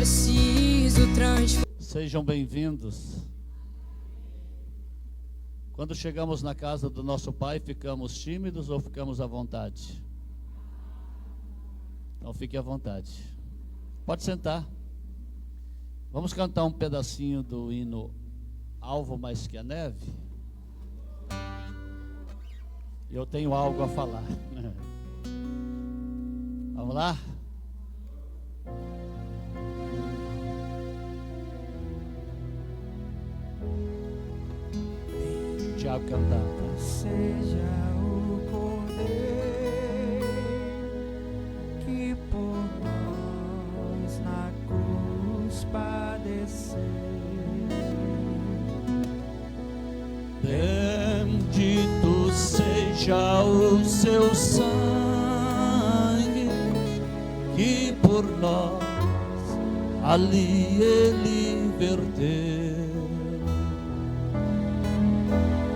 preciso transformar. Sejam bem-vindos. Quando chegamos na casa do nosso Pai, ficamos tímidos ou ficamos à vontade? Então fique à vontade. Pode sentar. Vamos cantar um pedacinho do hino Alvo Mais Que a Neve. Eu tenho algo a falar. Vamos lá? Tiago cantava. Seja o Cordeiro que por nós na cruz padeceu. Bendito seja o seu sangue que por nós ali ele verteu.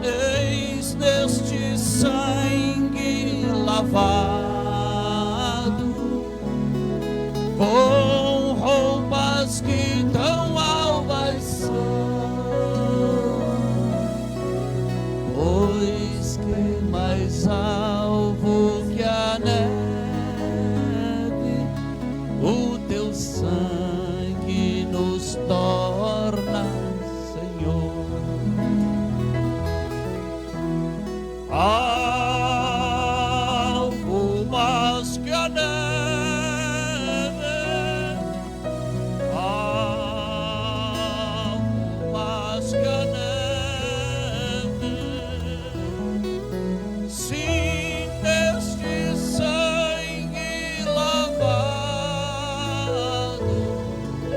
Eis neste sangue lavado, com roupas que tão alvas são, pois que mais alvo que a neve, o teu sangue nos torna, Senhor. Alvo mais que a neve, alvo mais que a neve, sim, deste sangue lavado,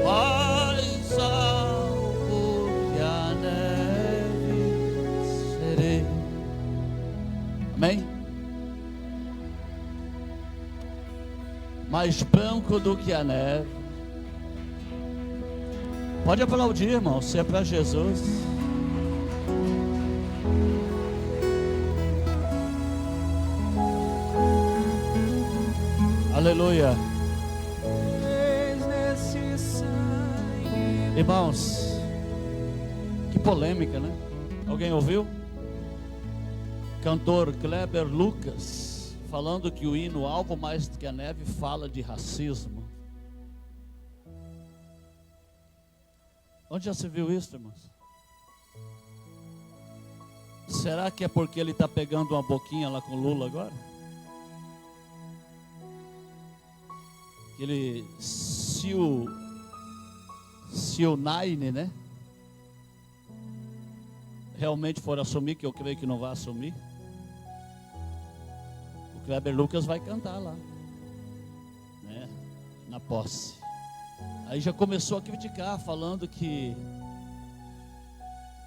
mais alvo que a neve serei. Amém? Mais branco do que a neve. Pode aplaudir, irmão, se é para Jesus. Aleluia. Eis nesse sangue. Irmãos, que polêmica, né? Alguém ouviu? Cantor Kleber Lucas falando que o hino Alvo Mais que a Neve fala de racismo. Onde já se viu isso, irmãos? Será que é porque ele está pegando uma boquinha lá com o Lula agora? Ele, se o Nine, né, realmente for assumir, que eu creio que não vai assumir, o Kleber Lucas vai cantar lá, né, na posse. Aí já começou a criticar, falando que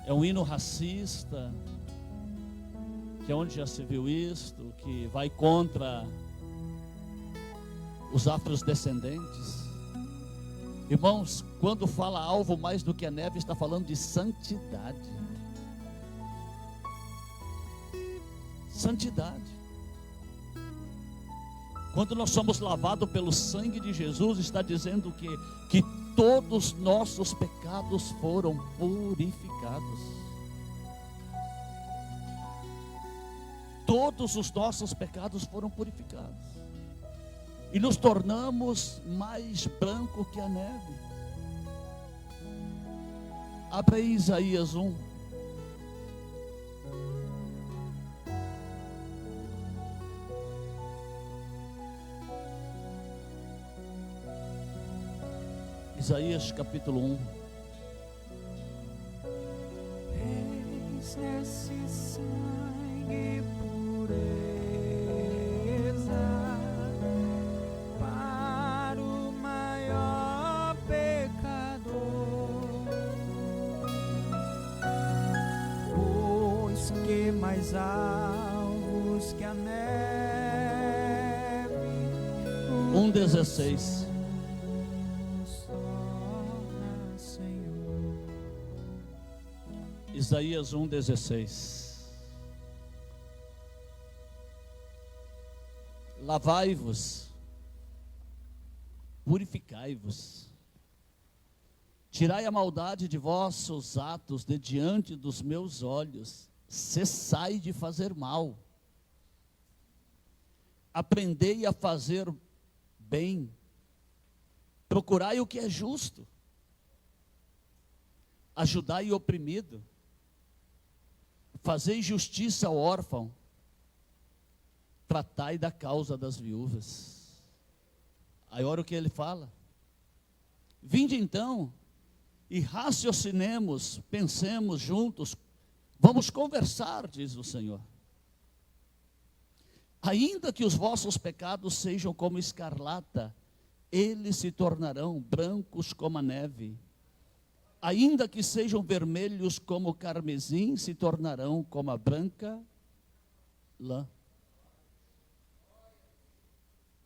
é um hino racista, que é onde já se viu isto, que vai contra os afrodescendentes. Irmãos, quando fala alvo mais do que a neve, está falando de santidade. Santidade. Quando nós somos lavados pelo sangue de Jesus, está dizendo que todos nossos pecados foram purificados. Todos os nossos pecados foram purificados. E nos tornamos mais branco que a neve. Abre aí Isaías 1. Isaías capítulo 1. Eis nesse sangue pureza para o maior pecador, pois que mais alvos que a neve. 1,16. Isaías 1,16. Lavai-vos, purificai-vos, Tirai a maldade de vossos atos de diante dos meus olhos. Cessai de fazer mal. Aprendei a fazer bem. Procurai o que é justo. Ajudai o oprimido. Fazei justiça ao órfão. Tratai da causa das viúvas. Aí olha o que ele fala. Vinde então e raciocinemos, pensemos juntos, vamos conversar, diz o Senhor. Ainda que os vossos pecados sejam como escarlata, eles se tornarão brancos como a neve. Ainda que sejam vermelhos como o carmesim, se tornarão como a branca lã.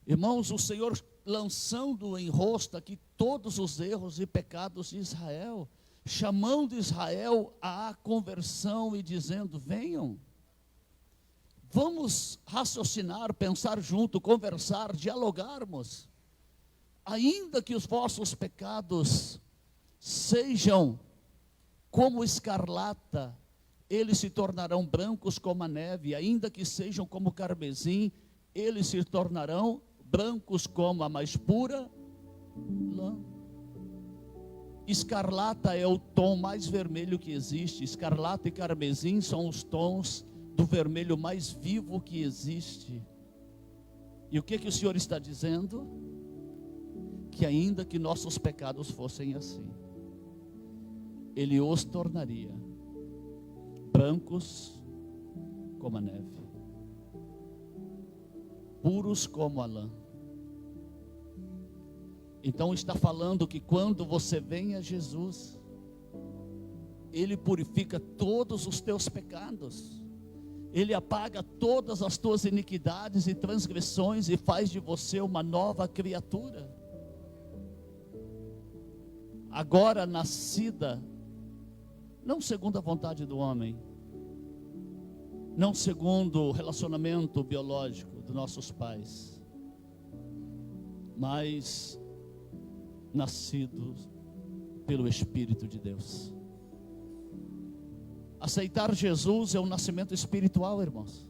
Irmãos, o Senhor lançando em rosto aqui todos os erros e pecados de Israel, chamando Israel à conversão e dizendo: venham, vamos raciocinar, pensar junto, conversar, dialogarmos. Ainda que os vossos pecados sejam como escarlata, eles se tornarão brancos como a neve. Ainda que sejam como carmesim, eles se tornarão brancos como a mais pura lã. Escarlata é o tom mais vermelho que existe. Escarlata e carmesim são os tons do vermelho mais vivo que existe. E o que o Senhor está dizendo? Que ainda que nossos pecados fossem assim, Ele os tornaria brancos como a neve, puros como a lã. Então está falando que quando você vem a Jesus, Ele purifica todos os teus pecados, Ele apaga todas as tuas iniquidades e transgressões e faz de você uma nova criatura, agora nascida, não segundo a vontade do homem, não segundo o relacionamento biológico dos nossos pais, mas nascidos pelo Espírito de Deus. Aceitar Jesus é um nascimento espiritual, irmãos,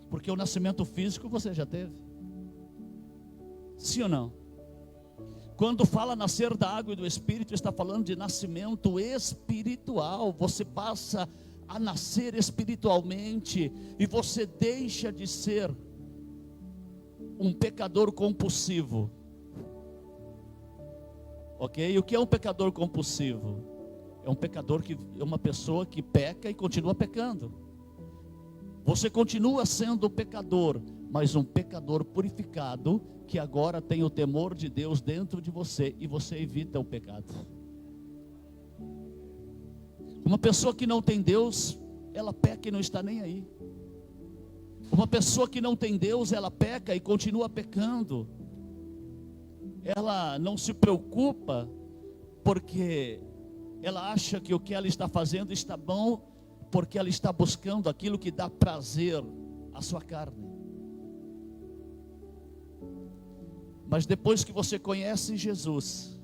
porque o nascimento físico você já teve, sim ou não? Quando fala nascer da água e do Espírito, está falando de nascimento espiritual. Você passa a nascer espiritualmente e você deixa de ser um pecador compulsivo. Ok? O que é um pecador compulsivo? É um pecador que é uma pessoa que peca e continua pecando. Você continua sendo pecador, mas um pecador purificado, que agora tem o temor de Deus dentro de você e você evita o pecado. Uma pessoa que não tem Deus, ela peca e não está nem aí. Uma pessoa que não tem Deus, ela peca e continua pecando. Ela não se preocupa, porque ela acha que o que ela está fazendo está bom, porque ela está buscando aquilo que dá prazer à sua carne. Mas depois que você conhece Jesus,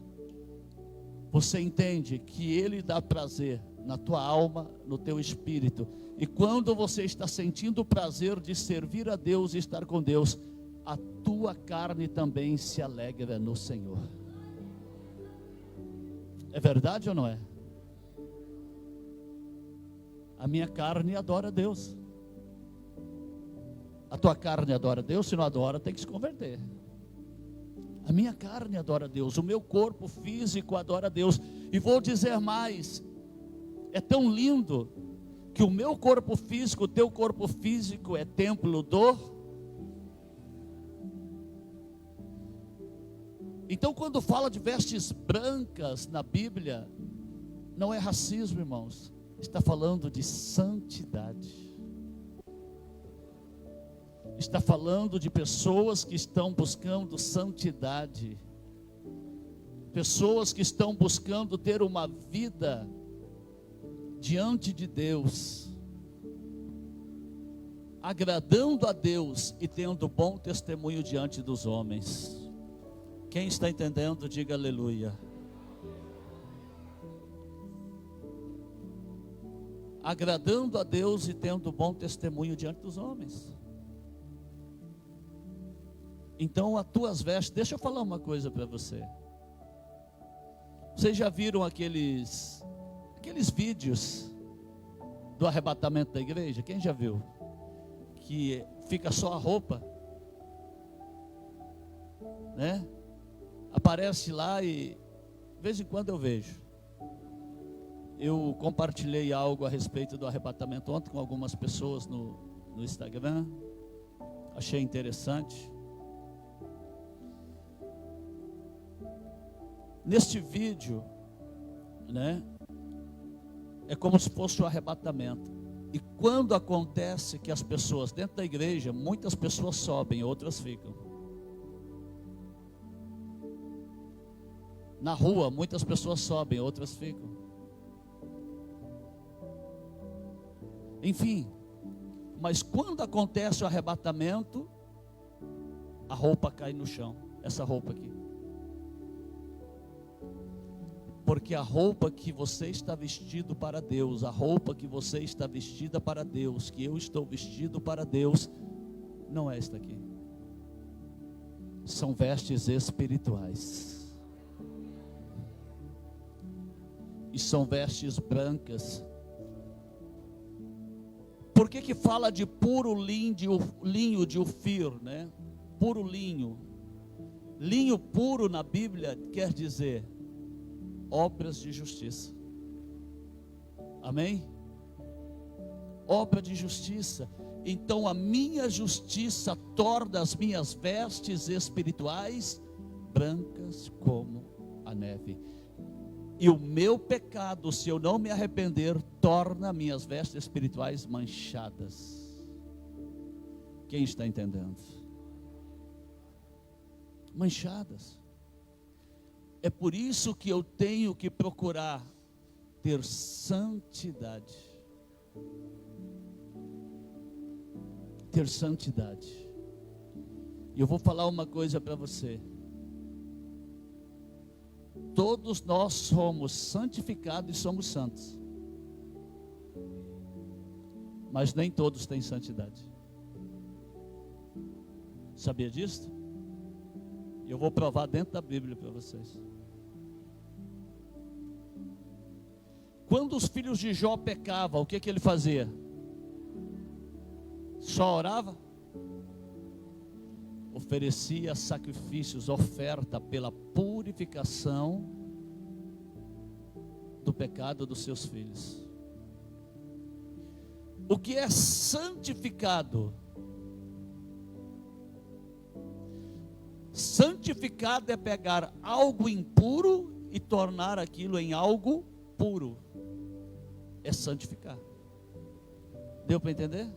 você entende que Ele dá prazer na tua alma, no teu espírito. E quando você está sentindo o prazer de servir a Deus e estar com Deus, a tua carne também se alegra no Senhor. É verdade ou não é? A minha carne adora a Deus. A tua carne adora a Deus. Se não adora, tem que se converter. A minha carne adora a Deus, o meu corpo físico adora a Deus. E vou dizer mais, é tão lindo que o meu corpo físico, o teu corpo físico é templo do... Então quando fala de vestes brancas na Bíblia, não é racismo, irmãos, está falando de santidade. Está falando de pessoas que estão buscando santidade, pessoas que estão buscando ter uma vida diante de Deus, agradando a Deus e tendo bom testemunho diante dos homens. Quem está entendendo, diga aleluia. agradando a Deus e tendo bom testemunho diante dos homens. Então, as tuas vestes, deixa eu falar uma coisa para você. Vocês já viram aqueles vídeos do arrebatamento da igreja? Quem já viu? Que fica só a roupa, né? Aparece lá e de vez em quando eu vejo. Eu compartilhei algo a respeito do arrebatamento ontem com algumas pessoas no Instagram. Achei interessante. Neste vídeo, né, é como se fosse o arrebatamento. E quando acontece que as pessoas dentro da igreja, muitas pessoas sobem, outras ficam. Na rua, muitas pessoas sobem, outras ficam. Enfim, mas quando acontece o arrebatamento, a roupa cai no chão, essa roupa aqui. Porque a roupa que você está vestido para Deus, a roupa que você está vestida para Deus, que eu estou vestido para Deus, não é esta aqui. São vestes espirituais. E são vestes brancas. Por que fala de puro linho de Ofir, né? Puro linho. Linho puro na Bíblia quer dizer obras de justiça. Amém? Obra de justiça. Então a minha justiça torna as minhas vestes espirituais brancas como a neve. E o meu pecado, se eu não me arrepender, torna minhas vestes espirituais manchadas. Quem está entendendo? Manchadas. É por isso que eu tenho que procurar ter santidade. Ter santidade. E eu vou falar uma coisa para você. Todos nós somos santificados e somos santos. Mas nem todos têm santidade. Sabia disso? Eu vou provar dentro da Bíblia para vocês. Quando os filhos de Jó pecavam, o que ele fazia? Só orava? Oferecia sacrifícios, oferta pela purificação do pecado dos seus filhos. O que é santificado? Santificado é pegar algo impuro e tornar aquilo em algo puro. É santificar. Deu para entender?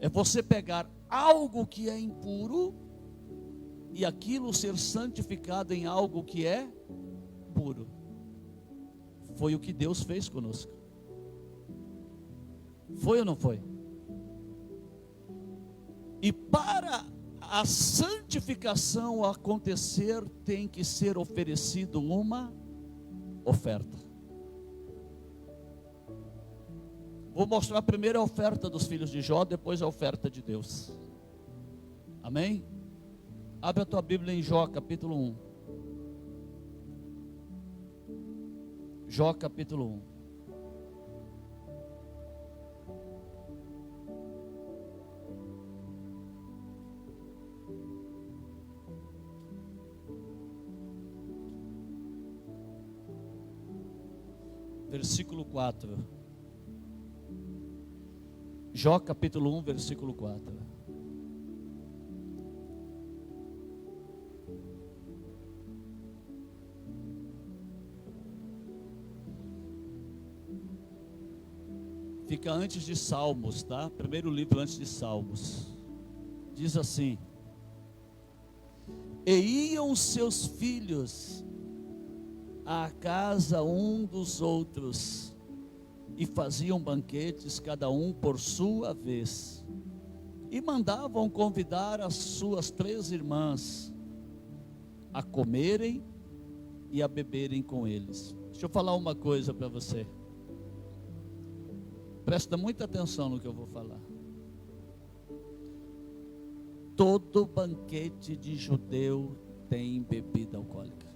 É você pegar algo que é impuro e aquilo ser santificado em algo que é puro. Foi o que Deus fez conosco. Foi ou não foi? E para a santificação acontecer, tem que ser oferecido uma oferta. Vou mostrar primeiro a oferta dos filhos de Jó, depois a oferta de Deus. Amém? Abre a tua Bíblia em Jó capítulo 1. Jó capítulo 1. Versículo 4. Jó capítulo 1, versículo 4. Fica antes de Salmos, tá? Primeiro livro antes de Salmos. Diz assim: e iam seus filhos à casa um dos outros, e faziam banquetes, cada um por sua vez, e mandavam convidar as suas 3 irmãs a comerem e a beberem com eles. Deixa eu falar uma coisa para você. Presta muita atenção no que eu vou falar. Todo banquete de judeu tem bebida alcoólica.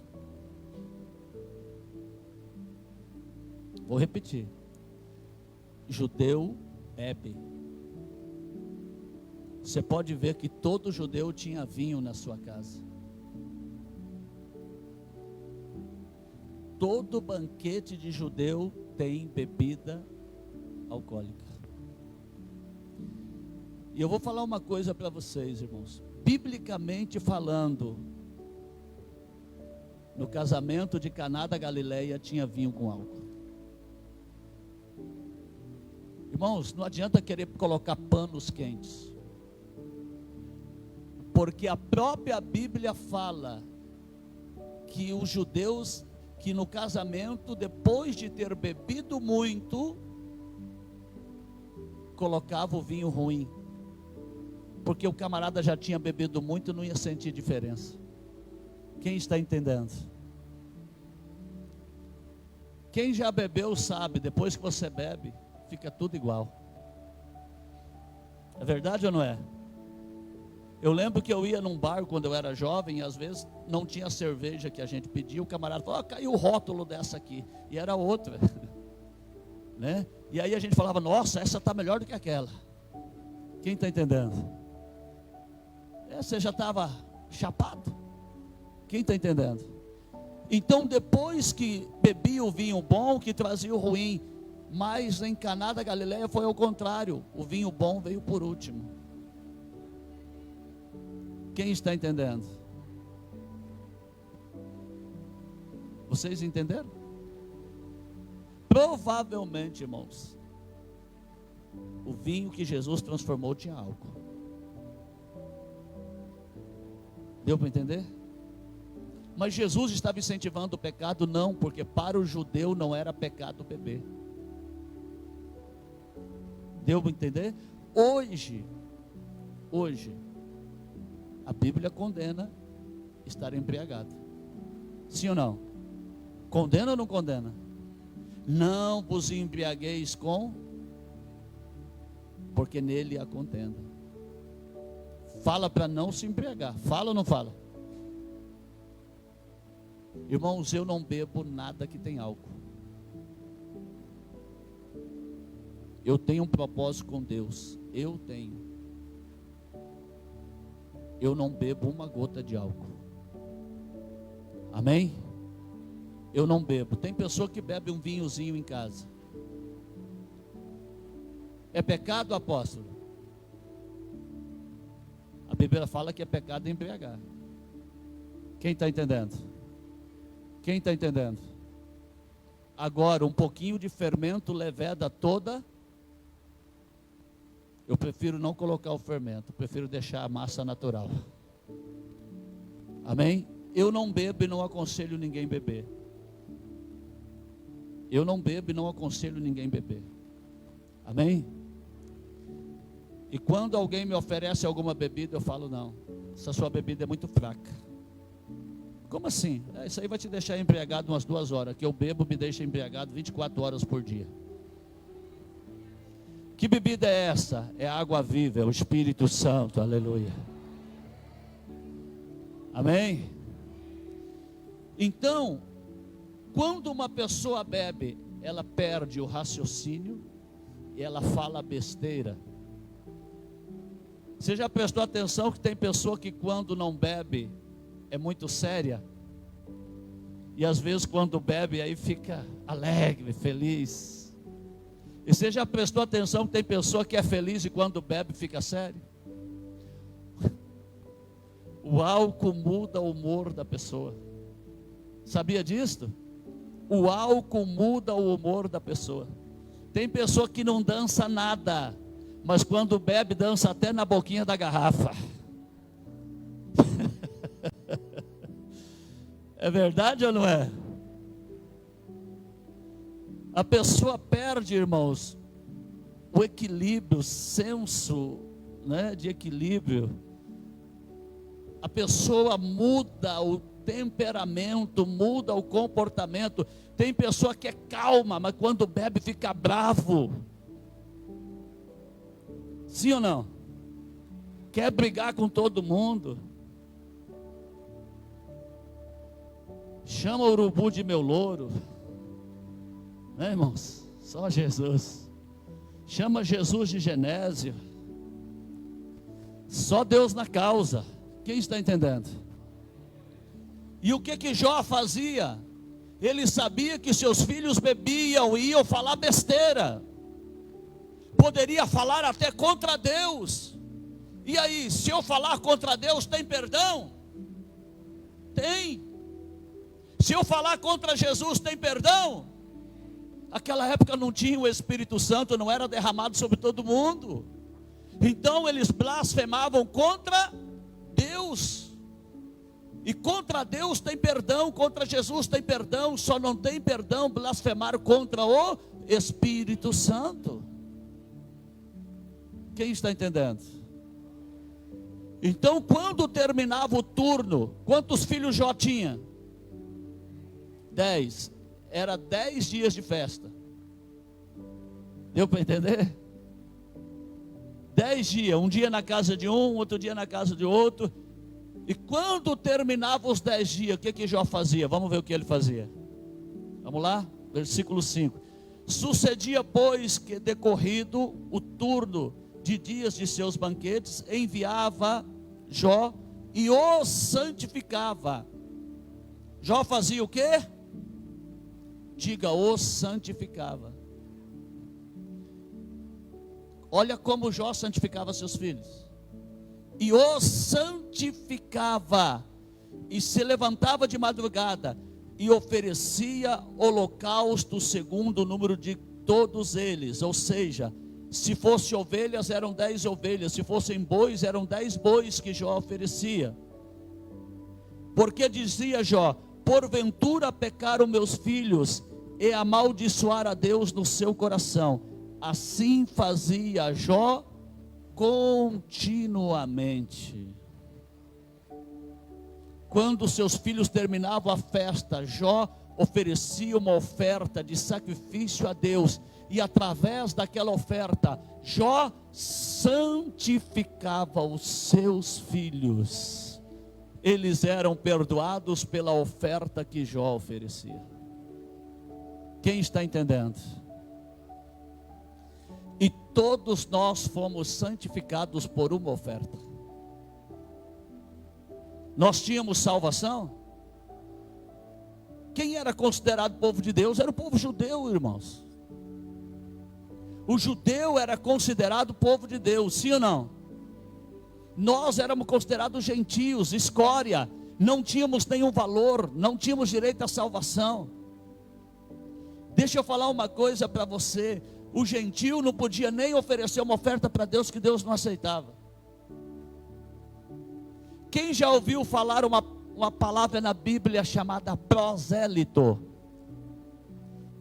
Vou repetir. Judeu bebe. Você pode ver que todo judeu tinha vinho na sua casa. Todo banquete de judeu tem bebida alcoólica. E eu vou falar uma coisa para vocês, irmãos. Biblicamente falando, no casamento de Caná da Galileia tinha vinho com álcool. Irmãos, não adianta querer colocar panos quentes, porque a própria Bíblia fala que os judeus, que no casamento, depois de ter bebido muito, colocava o vinho ruim, porque o camarada já tinha bebido muito e não ia sentir diferença. Quem está entendendo? Quem já bebeu sabe, depois que você bebe, fica tudo igual. É verdade ou não é? Eu lembro que eu ia num bar quando eu era jovem, e às vezes não tinha cerveja que a gente pedia, o camarada falou, caiu o rótulo dessa aqui, e era outra, né? E aí a gente falava, nossa, essa está melhor do que aquela. Quem está entendendo? Você já estava chapado? Quem está entendendo? Então depois que bebia o vinho bom, que trazia o ruim, mas em Caná da Galileia foi ao contrário, o vinho bom veio por último. Quem está entendendo? Vocês entenderam? Provavelmente, irmãos, o vinho que Jesus transformou tinha álcool. Deu para entender? Mas Jesus estava incentivando o pecado? Não, porque para o judeu não era pecado beber. Deu para entender? Hoje, a Bíblia condena estar embriagado. Sim ou não? Condena ou não condena? Não vos embriagueis com, porque nele há contenda. Fala para não se embriagar. Fala ou não fala? Irmãos, eu não bebo nada que tem álcool. Eu tenho um propósito com Deus. Eu tenho. Eu não bebo uma gota de álcool. Amém? Eu não bebo. Tem pessoa que bebe um vinhozinho em casa. É pecado, apóstolo? A Bíblia fala que é pecado embriagar. Quem está entendendo? Quem está entendendo? Agora, um pouquinho de fermento leveda toda. Eu prefiro não colocar o fermento, prefiro deixar a massa natural. Amém? Eu não bebo e não aconselho ninguém beber. Eu não bebo e não aconselho ninguém beber. Amém? E quando alguém me oferece alguma bebida, eu falo, não, essa sua bebida é muito fraca. Como assim? Isso aí vai te deixar embriagado umas 2 horas, que eu bebo me deixa embriagado 24 horas por dia. Que bebida é essa? É a água viva, é o Espírito Santo, aleluia. Amém? Então, quando uma pessoa bebe, ela perde o raciocínio e ela fala besteira. Você já prestou atenção que tem pessoa que quando não bebe é muito séria? E às vezes quando bebe aí fica alegre, feliz. E você já prestou atenção que tem pessoa que é feliz e quando bebe fica sério? O álcool muda o humor da pessoa. Sabia disso? O álcool muda o humor da pessoa. Tem pessoa que não dança nada, mas quando bebe dança até na boquinha da garrafa. É verdade ou não é? A pessoa perde, irmãos, o equilíbrio, o senso, né, de equilíbrio. A pessoa muda temperamento, muda o comportamento. Tem pessoa que é calma, mas quando bebe fica bravo. Sim ou não? Quer brigar com todo mundo. Chama o urubu de meu louro. Né, irmãos? Só Jesus. Chama Jesus de Genésio. Só Deus na causa. Quem está entendendo? E o que Jó fazia? Ele sabia que seus filhos bebiam e iam falar besteira. Poderia falar até contra Deus. E aí, se eu falar contra Deus, tem perdão? Tem. Se eu falar contra Jesus, tem perdão? Naquela época não tinha o Espírito Santo, não era derramado sobre todo mundo. Então eles blasfemavam contra Deus. E contra Deus tem perdão, contra Jesus tem perdão. Só não tem perdão blasfemar contra o Espírito Santo. Quem está entendendo? Então quando terminava o turno, quantos filhos Jó tinha? 10. Era 10 dias de festa. Deu para entender? 10 dias, um dia na casa de um, outro dia na casa de outro. E quando terminava os 10 dias, o que Jó fazia? Vamos ver o que ele fazia. Vamos lá? Versículo 5. Sucedia, pois, que decorrido o turno de dias de seus banquetes, enviava Jó e o santificava. Jó fazia o quê? Diga, o santificava. Olha como Jó santificava seus filhos. E os santificava. E se levantava de madrugada e oferecia holocausto segundo o número de todos eles. Ou seja, se fosse ovelhas eram 10 ovelhas, se fossem bois eram 10 bois que Jó oferecia. Porque dizia Jó: porventura pecaram meus filhos e amaldiçoar a Deus no seu coração. Assim fazia Jó continuamente. Quando seus filhos terminavam a festa, Jó oferecia uma oferta de sacrifício a Deus. E através daquela oferta, Jó santificava os seus filhos. Eles eram perdoados pela oferta que Jó oferecia. Quem está entendendo? E todos nós fomos santificados por uma oferta. Nós tínhamos salvação. Quem era considerado povo de Deus? Era o povo judeu, irmãos. O judeu era considerado povo de Deus, sim ou não? Nós éramos considerados gentios, escória. Não tínhamos nenhum valor, não tínhamos direito à salvação. Deixa eu falar uma coisa para você. O gentio não podia nem oferecer uma oferta para Deus que Deus não aceitava. Quem já ouviu falar uma palavra na Bíblia chamada prosélito?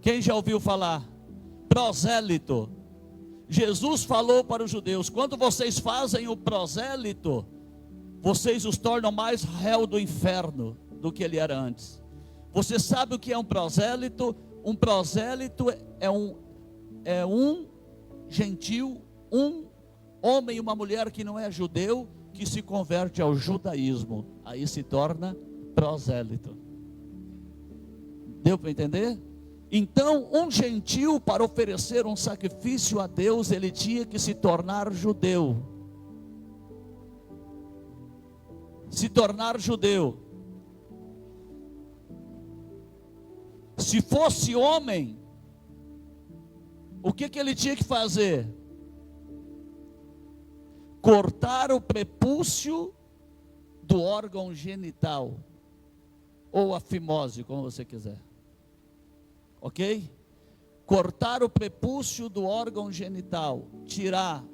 Quem já ouviu falar? Prosélito. Jesus falou para os judeus: quando vocês fazem o prosélito, vocês os tornam mais réu do inferno do que ele era antes. Você sabe o que é um prosélito? Um prosélito é um gentil, um homem e uma mulher que não é judeu, que se converte ao judaísmo. Aí se torna prosélito. Deu para entender? Então, um gentil, para oferecer um sacrifício a Deus, ele tinha que se tornar judeu. Se tornar judeu. Se fosse homem, o que ele tinha que fazer? Cortar o prepúcio do órgão genital, ou a fimose, como você quiser. Ok? Cortar o prepúcio do órgão genital, tirar,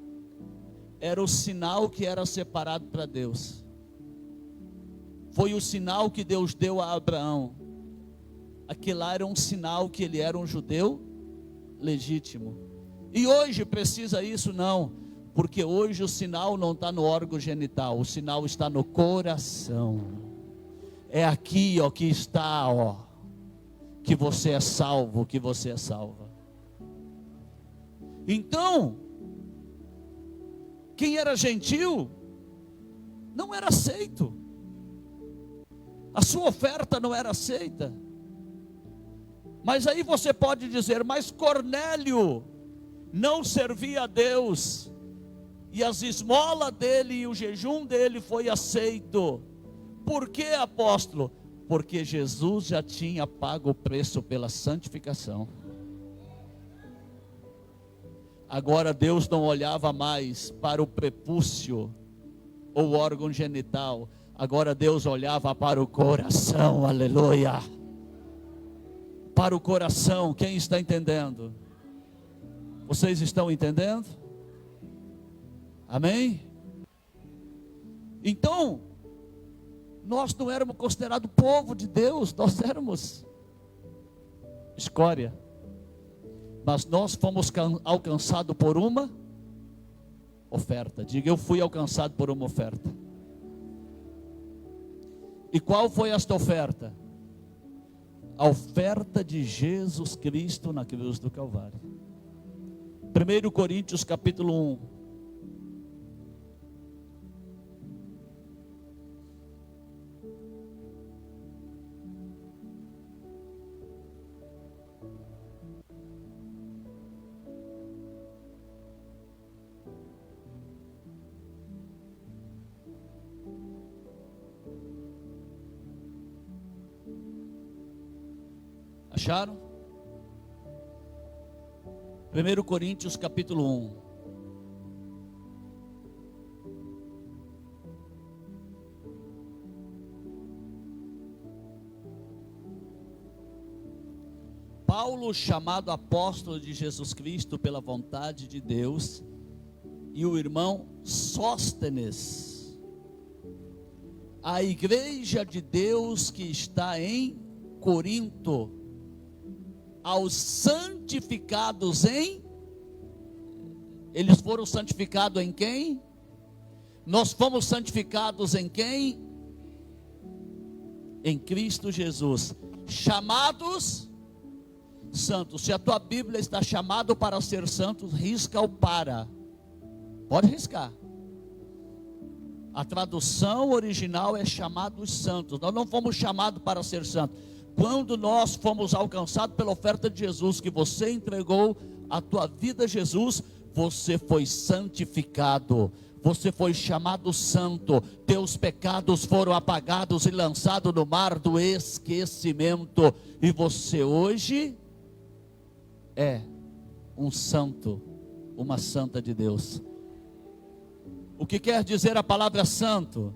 era o sinal que era separado para Deus. Foi o sinal que Deus deu a Abraão. Aquilo lá era um sinal que ele era um judeu legítimo. E hoje precisa isso? Não, porque hoje o sinal não está no órgão genital, o sinal está no coração. É aqui, ó, que está, ó, que você é salvo, que você é salva. Então, quem era gentil não era aceito. A sua oferta não era aceita. Mas aí você pode dizer, mas Cornélio não servia a Deus, e as esmolas dele e o jejum dele foi aceito. Por que, apóstolo? Porque Jesus já tinha pago o preço pela santificação. Agora Deus não olhava mais para o prepúcio ou o órgão genital. Agora Deus olhava para o coração, aleluia. Para o coração, quem está entendendo? Vocês estão entendendo? Amém? Então, nós não éramos considerados povo de Deus, nós éramos escória. Mas nós fomos alcançados por uma oferta. Diga, eu fui alcançado por uma oferta. E qual foi esta oferta? A oferta de Jesus Cristo na cruz do Calvário. 1 Coríntios capítulo 1. Acharam? 1 Coríntios capítulo 1. Paulo, chamado apóstolo de Jesus Cristo pela vontade de Deus, e o irmão Sóstenes, a igreja de Deus que está em Corinto, aos santificados em, eles foram santificados em quem? Nós fomos santificados em quem? Em Cristo Jesus, chamados santos. Se a tua Bíblia está chamado para ser santos, risca o para, pode riscar. A tradução original é chamados santos. Nós não fomos chamados para ser santos. Quando nós fomos alcançados pela oferta de Jesus, que você entregou a tua vida a Jesus, você foi santificado, você foi chamado santo, teus pecados foram apagados e lançados no mar do esquecimento, e você hoje é um santo, uma santa de Deus. O que quer dizer a palavra santo?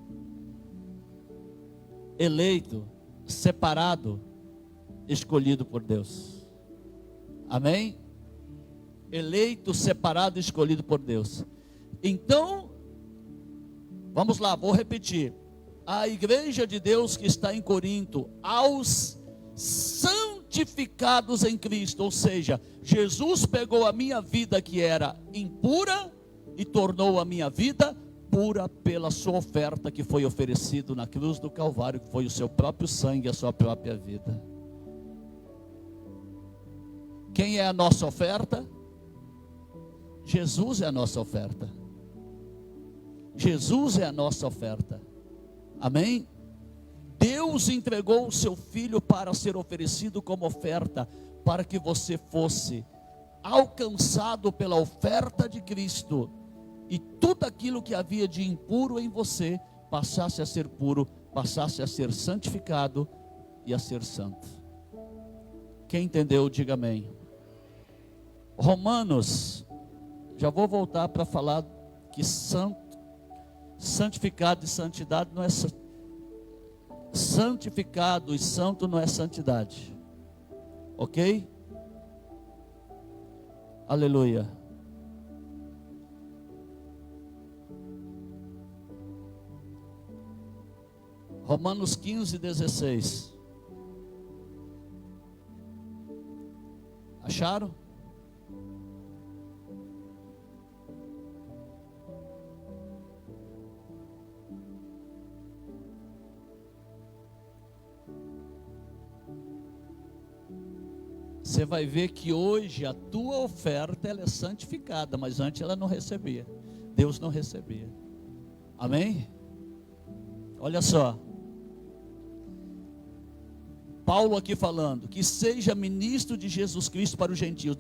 Eleito, separado, escolhido por Deus. Amém? Eleito, separado, escolhido por Deus. Então, vamos lá, vou repetir. A igreja de Deus que está em Corinto, aos santificados em Cristo, ou seja, Jesus pegou a minha vida que era impura e tornou a minha vida pura pela sua oferta que foi oferecido na cruz do Calvário, que foi o seu próprio sangue, a sua própria vida. Quem é a nossa oferta? Jesus é a nossa oferta. Jesus é a nossa oferta. Amém? Deus entregou o seu Filho para ser oferecido como oferta, para que você fosse alcançado pela oferta de Cristo, e tudo aquilo que havia de impuro em você passasse a ser puro, passasse a ser santificado e a ser santo. Quem entendeu, diga amém. Romanos, já vou voltar para falar que santificado e santidade não é santificado e santo não é santidade, ok? Aleluia. Romanos 15, 16. Acharam? você vai ver que hoje a tua oferta ela é santificada, mas antes ela não recebia. Deus não recebia. Amém? Olha só. Paulo aqui falando, que seja ministro de Jesus Cristo para os gentios.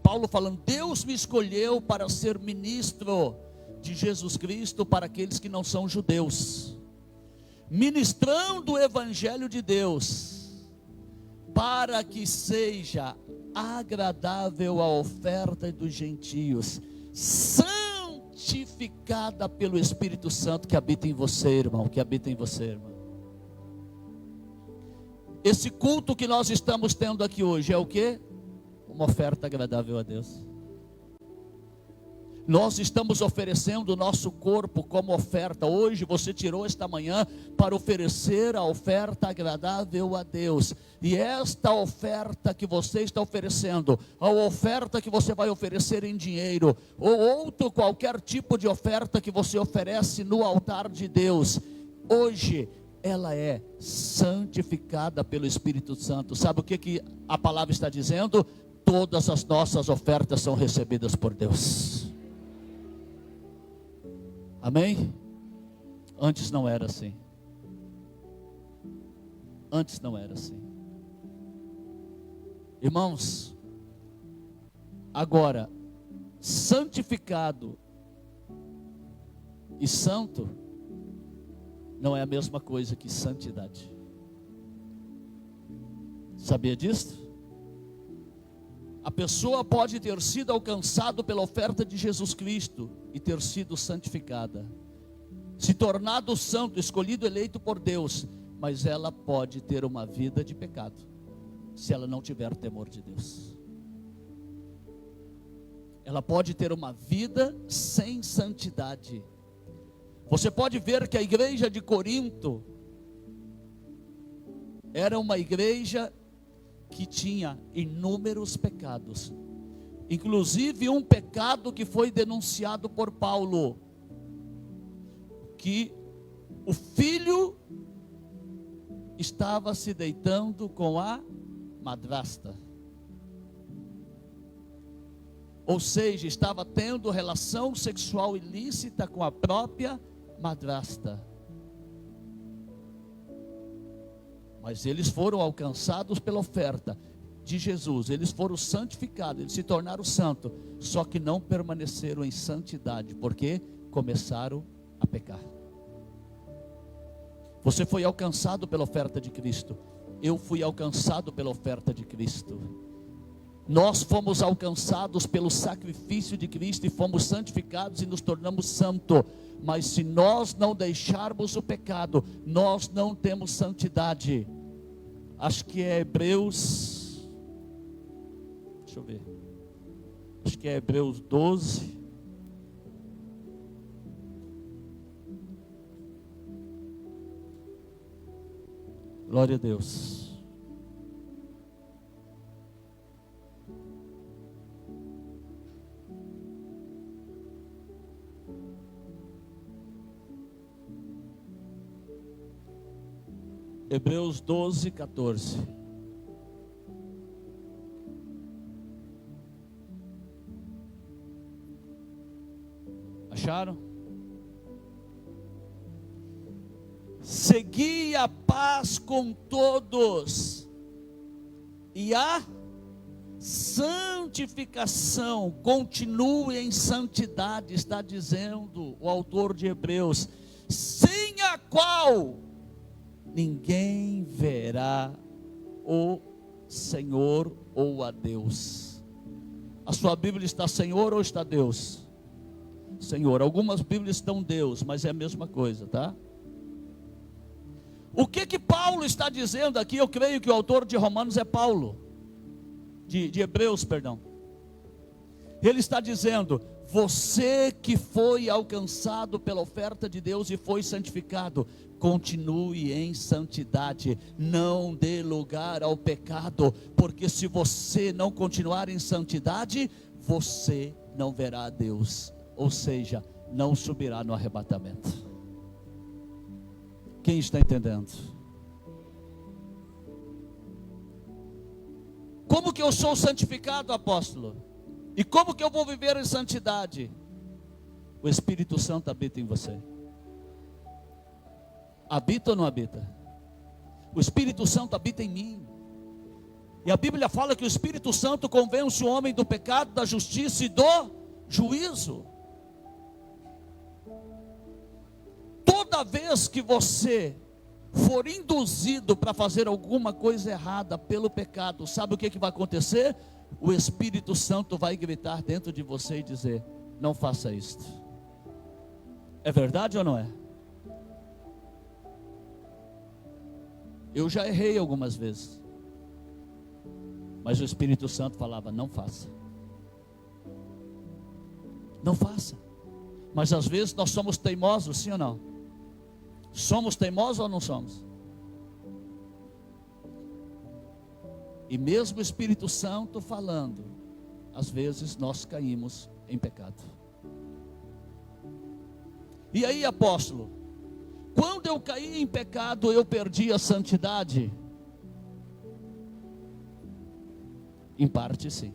Paulo falando, Deus me escolheu para ser ministro de Jesus Cristo para aqueles que não são judeus, ministrando o evangelho de Deus, para que seja agradável a oferta dos gentios, santificada pelo Espírito Santo que habita em você, irmão, que habita em você, irmão. Esse culto que nós estamos tendo aqui hoje é o quê? Uma oferta agradável a Deus. Nós estamos oferecendo o nosso corpo como oferta. Hoje você tirou esta manhã para oferecer a oferta agradável a Deus. E esta oferta que você está oferecendo, a oferta que você vai oferecer em dinheiro, ou outro qualquer tipo de oferta que você oferece no altar de Deus, hoje ela é santificada pelo Espírito Santo. Sabe o que a palavra está dizendo? Todas as nossas ofertas são recebidas por Deus. Amém? Antes não era assim. Antes não era assim. Irmãos, agora, santificado e santo não é a mesma coisa que santidade. Sabia disso? A pessoa pode ter sido alcançado pela oferta de Jesus Cristo e ter sido santificada, se tornado santo, escolhido, eleito por Deus, mas ela pode ter uma vida de pecado, se ela não tiver temor de Deus. Ela pode ter uma vida sem santidade. Você pode ver que a igreja de Corinto era uma igreja que tinha inúmeros pecados, inclusive um pecado que foi denunciado por Paulo, que o filho estava se deitando com a madrasta, ou seja, estava tendo relação sexual ilícita com a própria madrasta. Mas eles foram alcançados pela oferta de Jesus, eles foram santificados, eles se tornaram santos, só que não permaneceram em santidade, porque começaram a pecar. Você foi alcançado pela oferta de Cristo, eu fui alcançado pela oferta de Cristo. Nós fomos alcançados pelo sacrifício de Cristo e fomos santificados e nos tornamos santos. Mas se nós não deixarmos o pecado, nós não temos santidade. Acho que é Hebreus, deixa eu ver, acho que é Hebreus 12. Glória a Deus. Hebreus 12, 14. Acharam? Segui a paz com todos e a santificação, continue em santidade, está dizendo o autor de Hebreus, sem a qual ninguém verá o Senhor ou a Deus. A sua Bíblia está Senhor ou está Deus? Senhor. Algumas Bíblias estão Deus, mas é a mesma coisa, tá? O que Paulo está dizendo aqui? Eu creio que o autor de Romanos é Paulo, de Hebreus, perdão. Ele está dizendo: você que foi alcançado pela oferta de Deus e foi santificado, continue em santidade, não dê lugar ao pecado, porque se você não continuar em santidade, você não verá a Deus, ou seja, não subirá no arrebatamento. Quem está entendendo? Como que eu sou santificado, apóstolo? E como que eu vou viver em santidade? O Espírito Santo habita em você. Habita ou não habita? O Espírito Santo habita em mim. E a Bíblia fala que o Espírito Santo convence o homem do pecado, da justiça e do juízo. Toda vez que você for induzido para fazer alguma coisa errada pelo pecado, sabe o que vai acontecer? O Espírito Santo vai gritar dentro de você e dizer: não faça isto. É verdade ou não é? Eu já errei algumas vezes, mas o Espírito Santo falava: não faça. Não faça. Mas às vezes nós somos teimosos, sim ou não? Somos teimosos ou não somos? E mesmo o Espírito Santo falando, às vezes nós caímos em pecado. E aí, apóstolo, quando eu caí em pecado, eu perdi a santidade? Em parte sim.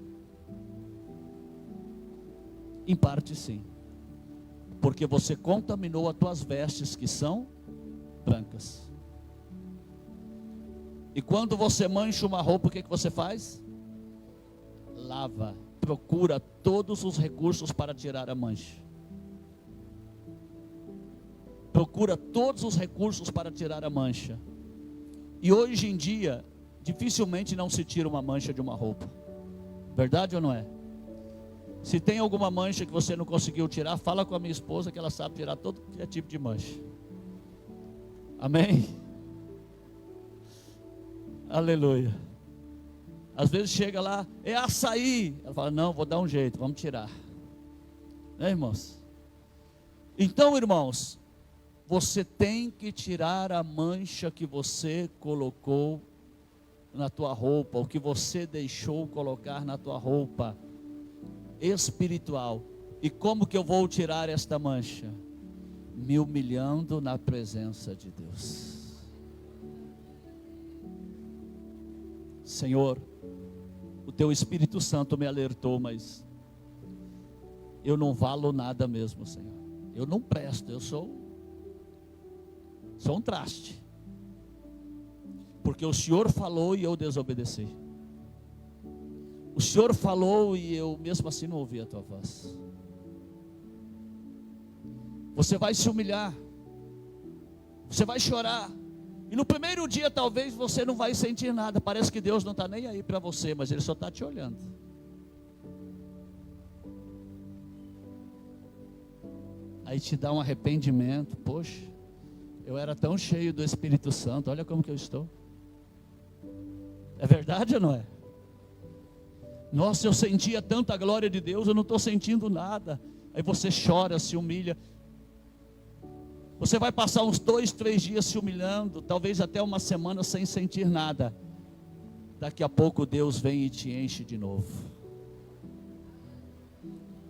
Em parte sim. Porque você contaminou as tuas vestes, que são brancas. E quando você mancha uma roupa, o que você faz? Lava. Procura todos os recursos para tirar a mancha. Procura todos os recursos para tirar a mancha. E hoje em dia, dificilmente não se tira uma mancha de uma roupa. Verdade ou não é? Se tem alguma mancha que você não conseguiu tirar, fala com a minha esposa que ela sabe tirar todo tipo de mancha. Amém? Aleluia. Às vezes chega lá, é açaí. Ela fala: não, vou dar um jeito, vamos tirar. Né, irmãos? Então, irmãos, você tem que tirar a mancha que você colocou na tua roupa, o que você deixou colocar na tua roupa espiritual. E como que eu vou tirar esta mancha? Me humilhando na presença de Deus. Senhor, o teu Espírito Santo me alertou, mas eu não valo nada mesmo, Senhor. Eu não presto, eu sou um traste. Porque o Senhor falou e eu desobedeci. O Senhor falou e eu mesmo assim não ouvi a tua voz. Você vai se humilhar. Você vai chorar. E no primeiro dia talvez você não vai sentir nada. Parece que Deus não está nem aí para você, mas Ele só está te olhando. Aí te dá um arrependimento. Poxa, eu era tão cheio do Espírito Santo, olha como que eu estou. É verdade ou não é? Nossa, eu sentia tanta glória de Deus, eu não estou sentindo nada. Aí você chora, se humilha. Você vai passar uns 2, 3 dias se humilhando, talvez até uma semana sem sentir nada. Daqui a pouco Deus vem e te enche de novo.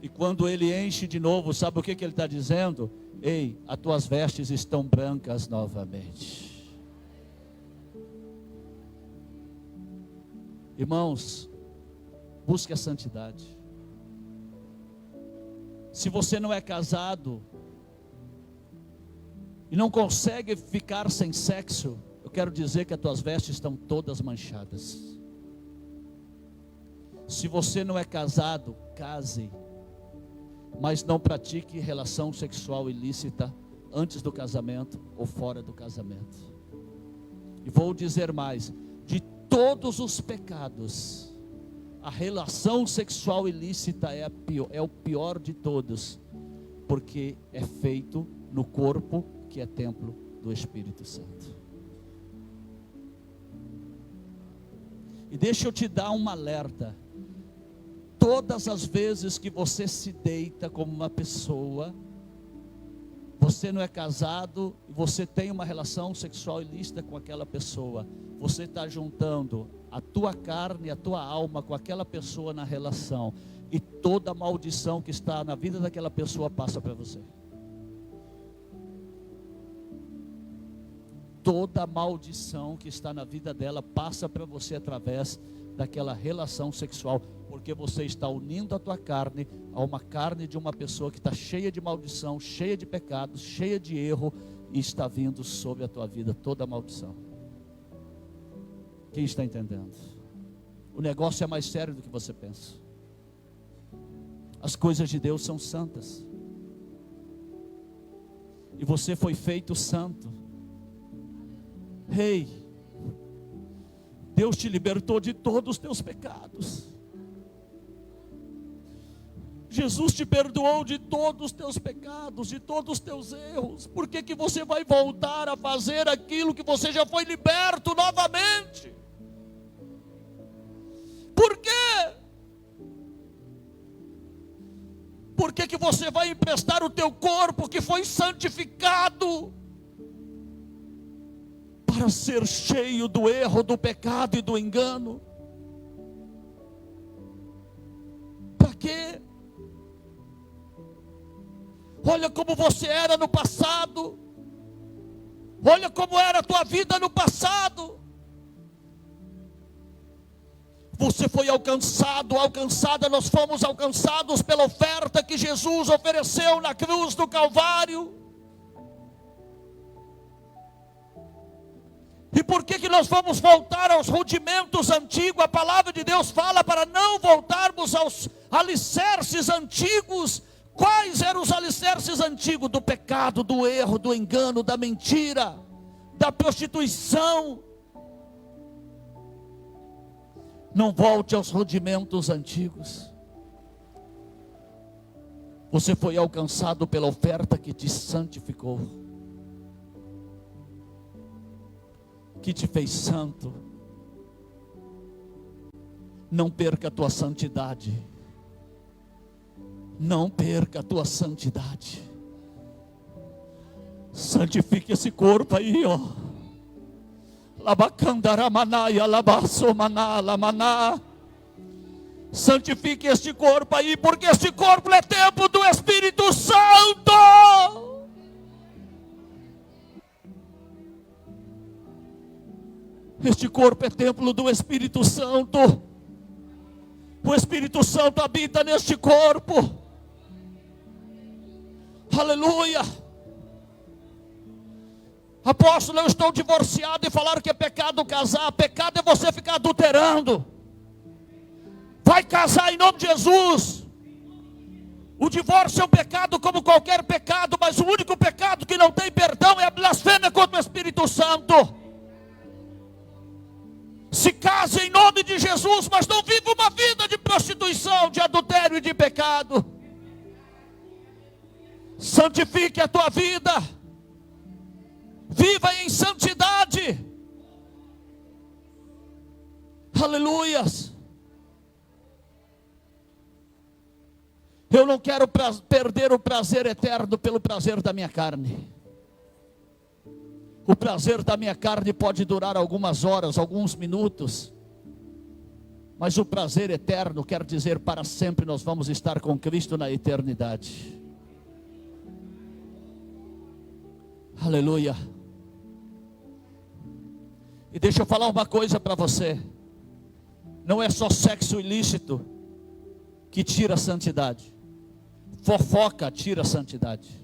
E quando Ele enche de novo, sabe o que Ele está dizendo? Ei, as tuas vestes estão brancas novamente. Irmãos, busque a santidade. Se você não é casado e não consegue ficar sem sexo, eu quero dizer que as tuas vestes estão todas manchadas. Se você não é casado, case, mas não pratique relação sexual ilícita antes do casamento ou fora do casamento. E vou dizer mais: de todos os pecados, a relação sexual ilícita é o pior de todos, porque é feito no corpo que é templo do Espírito Santo. E deixa eu te dar um alerta. Todas as vezes que você se deita como uma pessoa, você não é casado, você tem uma relação sexual ilícita com aquela pessoa, você está juntando a tua carne e a tua alma com aquela pessoa na relação, e toda a maldição que está na vida daquela pessoa passa para você. toda maldição que está na vida dela passa para você através daquela relação sexual, porque você está unindo a tua carne a uma carne de uma pessoa que está cheia de maldição, cheia de pecados, cheia de erro, e está vindo sobre a tua vida toda a maldição. Quem está entendendo? O negócio é mais sério do que você pensa. As coisas de Deus são santas, e você foi feito santo. Ei, Deus te libertou de todos os teus pecados. Jesus te perdoou de todos os teus pecados, de todos os teus erros. Por que que você vai voltar a fazer aquilo que você já foi liberto novamente? Por quê? Por que que você vai emprestar o teu corpo que foi santificado para ser cheio do erro, do pecado e do engano? Para quê? Olha como você era no passado. Olha como era a tua vida no passado. Você foi alcançado, alcançada, nós fomos alcançados pela oferta que Jesus ofereceu na cruz do Calvário. E por que que nós vamos voltar aos rudimentos antigos? A palavra de Deus fala para não voltarmos aos alicerces antigos. Quais eram os alicerces antigos? Do pecado, do erro, do engano, da mentira, da prostituição. Não volte aos rudimentos antigos. Você foi alcançado pela oferta que te santificou, que te fez santo. Não perca a tua santidade. Não perca a tua santidade. Santifique esse corpo aí, ó. Santifique este corpo aí, porque este corpo é templo do Espírito Santo. Este corpo é templo do Espírito Santo. O Espírito Santo habita neste corpo. Aleluia. Apóstolo, eu estou divorciado, e falar que é pecado casar. Pecado é você ficar adulterando. Vai casar em nome de Jesus. O divórcio é um pecado como qualquer pecado, mas o único pecado que não tem perdão é a blasfêmia contra o Espírito Santo. Se case em nome de Jesus, mas não viva uma vida de prostituição, de adultério e de pecado. Santifique a tua vida. Viva em santidade. Aleluias. Eu não quero perder o prazer eterno pelo prazer da minha carne. O prazer da minha carne pode durar algumas horas, alguns minutos, mas o prazer eterno quer dizer para sempre nós vamos estar com Cristo na eternidade. Aleluia. E deixa eu falar uma coisa para você. Não é só sexo ilícito que tira a santidade. Fofoca tira a santidade.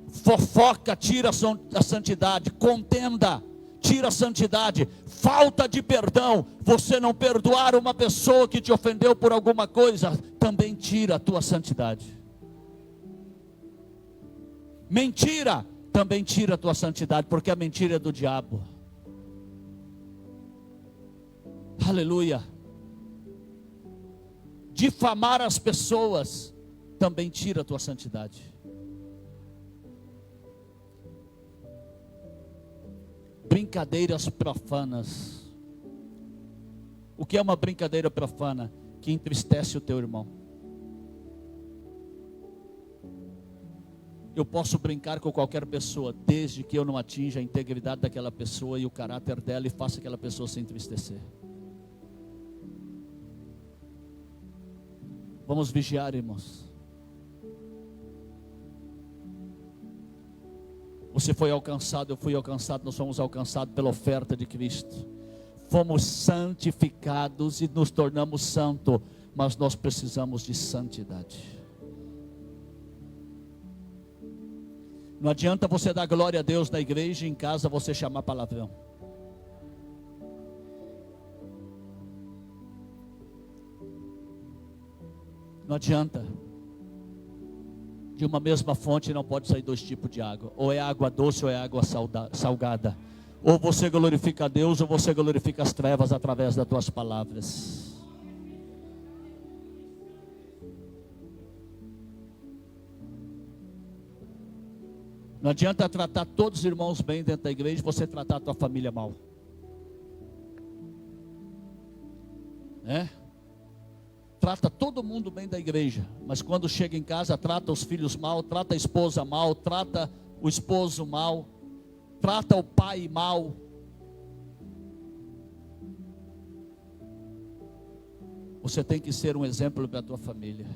Fofoca tira a santidade. Contenda tira a santidade. Falta de perdão, você não perdoar uma pessoa que te ofendeu por alguma coisa, também tira a tua santidade. Mentira também tira a tua santidade, porque a mentira é do diabo. Aleluia. Difamar as pessoas também tira a tua santidade. Brincadeiras profanas. O que é uma brincadeira profana? Que entristece o teu irmão. Eu posso brincar com qualquer pessoa, desde que eu não atinja a integridade daquela pessoa e o caráter dela, e faça aquela pessoa se entristecer. Vamos vigiar, irmãos. Você foi alcançado, eu fui alcançado, nós fomos alcançados pela oferta de Cristo. Fomos santificados e nos tornamos santos, mas nós precisamos de santidade. Não adianta você dar glória a Deus na igreja e em casa você chamar palavrão. Não adianta. De uma mesma fonte não pode sair dois tipos de água. Ou é água doce ou é água salgada. Ou você glorifica a Deus ou você glorifica as trevas através das tuas palavras. Não adianta tratar todos os irmãos bem dentro da igreja e você tratar a tua família mal. Trata todo mundo bem da igreja, mas quando chega em casa, trata os filhos mal, trata a esposa mal, trata o esposo mal, trata o pai mal. Você tem que ser um exemplo para a tua família.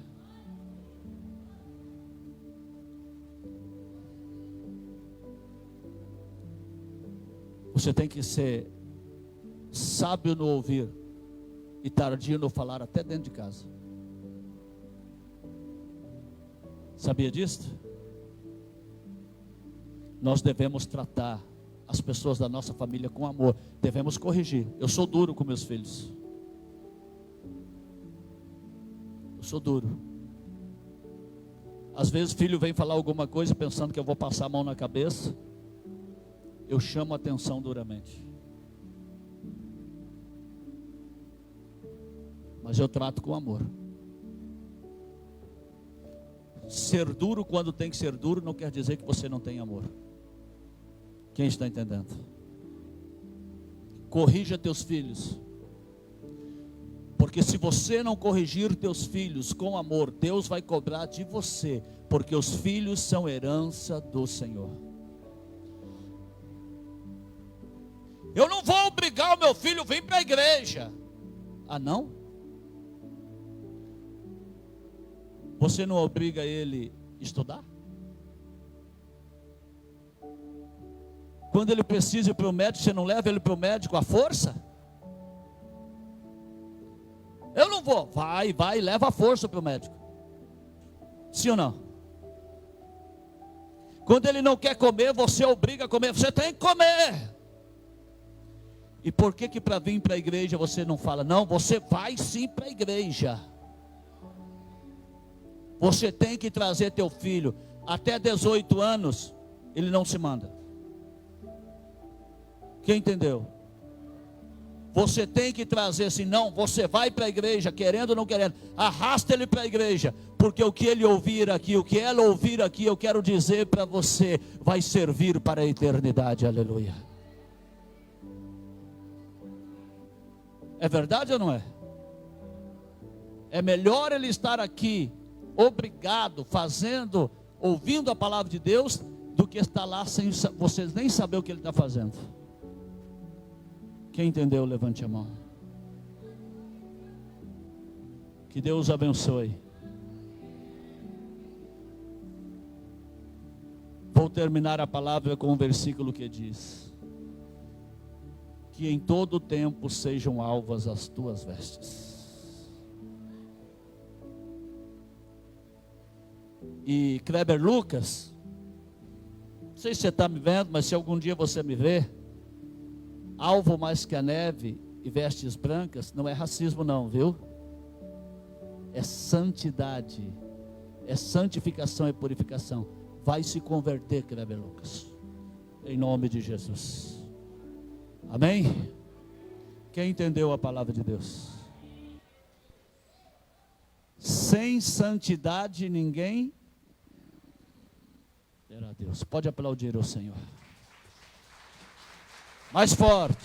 Você tem que ser sábio no ouvir e tardio no falar, até dentro de casa. Sabia disso? Nós devemos tratar as pessoas da nossa família com amor. Devemos corrigir. Eu sou duro com meus filhos. Eu sou duro. Às vezes o filho vem falar alguma coisa pensando que eu vou passar a mão na cabeça. Eu chamo a atenção duramente. Mas eu trato com amor. Ser duro quando tem que ser duro não quer dizer que você não tem amor. Quem está entendendo? Corrija teus filhos. Porque se você não corrigir teus filhos com amor, Deus vai cobrar de você. Porque os filhos são herança do Senhor. Eu não vou obrigar o meu filho a vir para a igreja. Ah, não? Você não obriga ele a estudar? Quando ele precisa ir para o médico, você não leva ele para o médico à força? Eu não vou. Vai, leva a força para o médico. Sim ou não? Quando ele não quer comer, você obriga a comer. Você tem que comer. E por que para vir para a igreja você não fala? Não, você vai sim para a igreja. Você tem que trazer teu filho. Até 18 anos, ele não se manda. Quem entendeu? Você tem que trazer assim, não, você vai para a igreja, querendo ou não querendo. Arrasta ele para a igreja. Porque o que ele ouvir aqui, o que ela ouvir aqui, eu quero dizer para você, vai servir para a eternidade, aleluia. É verdade ou não é? É melhor ele estar aqui, obrigado, fazendo, ouvindo a palavra de Deus, do que estar lá sem vocês nem saber o que ele está fazendo. Quem entendeu, levante a mão. Que Deus abençoe. Vou terminar a palavra com um versículo que diz: que em todo tempo sejam alvas as tuas vestes. E Kleber Lucas, não sei se você está me vendo, mas se algum dia você me vê, alvo mais que a neve e vestes brancas, não é racismo não, viu? É santidade, é santificação e purificação. Vai se converter, Kleber Lucas, em nome de Jesus. Amém? Quem entendeu a palavra de Deus? Sem santidade ninguém verá Deus. Pode aplaudir o Senhor. Mais forte.